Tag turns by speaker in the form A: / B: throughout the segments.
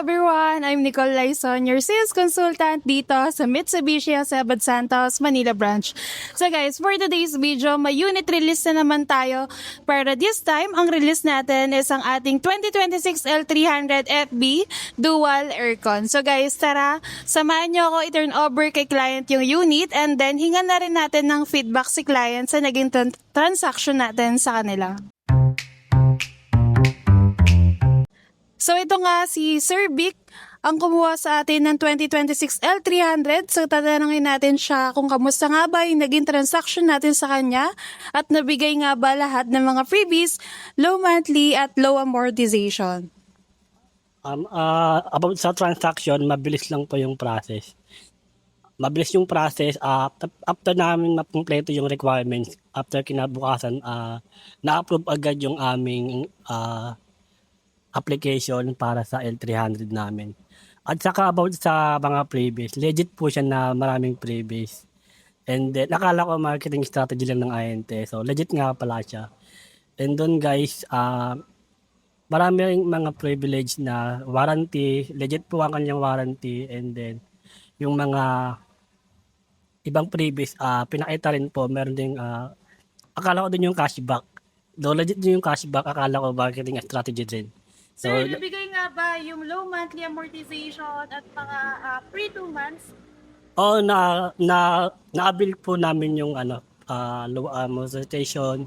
A: everyone! I'm Nicole Laison, your sales consultant dito sa Mitsubishi Sebad Santos, Manila branch. So guys, for today's video, may unit release na naman tayo. Pero this time, ang release natin is ang ating 2026 L300 FB Dual Aircon. So guys, tara, samahan nyo ako i-turn over kay client yung unit and then hingan na rin natin ng feedback si client sa naging transaction natin sa kanila. So ito nga si Sir Vic ang kumuha sa atin ng 2026 L300. So tatanungin natin siya kung kamusta nga ba yung naging transaction natin sa kanya at nabigay nga ba lahat ng mga freebies, low monthly at low amortization.
B: About sa transaction, mabilis lang po yung process. Mabilis yung process. After namin makumpleto yung requirements, after kinabukasan, na-approve agad yung aming application para sa L300 namin. At saka about sa mga freebies, legit po siya na maraming freebies. And then, nakala ko marketing strategy lang ng INT. So, legit nga pala siya. And then guys, maraming mga privilege na warranty. Legit po ang kanyang warranty. And then, yung mga ibang freebies, pinakita rin po. Meron din, akala ko din yung cashback. Though legit din yung cashback, akala ko marketing strategy din.
A: So, nabigay nga ba yung low monthly amortization at mga free 2 months?
B: Na-avail po namin yung low amortization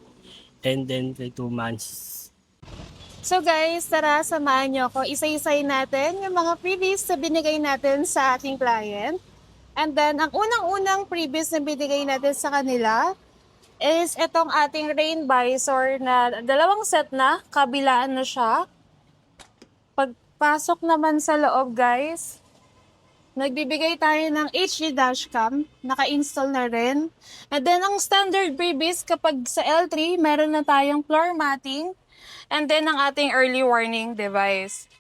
B: and then 2 months.
A: So guys, tara samahan nyo ako. Isa-isay natin yung mga freebies na binigay natin sa ating client. And then, ang unang-unang freebies na binigay natin sa kanila is itong ating rain visor na dalawang set na, kabilaan na siya. Pagpasok naman sa loob guys, nagbibigay tayo ng HD dashcam, naka-install na rin. And then ang standard freebies kapag sa L3, meron na tayong floor matting and then ang ating early warning device.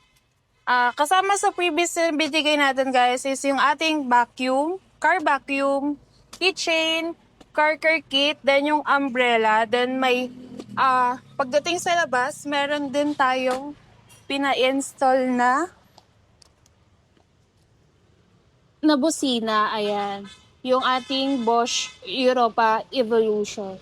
A: Kasama sa freebies na binigay natin guys is yung ating vacuum, car vacuum, keychain, car care kit, then yung umbrella, then may pagdating sa labas, meron din tayong pina-install na busina, ayan. Yung ating Bosch Europa Evolution.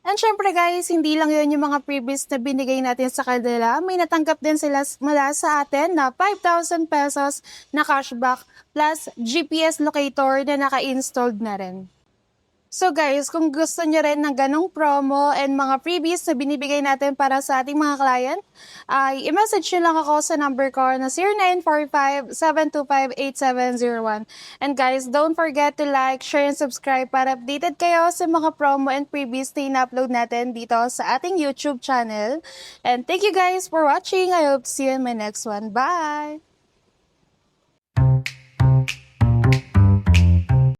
A: And syempre guys, hindi lang yun yung mga freebies na binigay natin sa kanila. May natanggap din sila mula sa atin na 5,000 pesos na cashback plus GPS locator na naka-installed na rin. So guys, kung gusto nyo rin ng ganong promo and mga freebies na binibigay natin para sa ating mga client, ay i-message nyo lang ako sa number ko na 0945-725-8701. And guys, don't forget to like, share, and subscribe para updated kayo sa mga promo and freebies na in-upload natin dito sa ating YouTube channel. And thank you guys for watching. I hope to see you in my next one. Bye!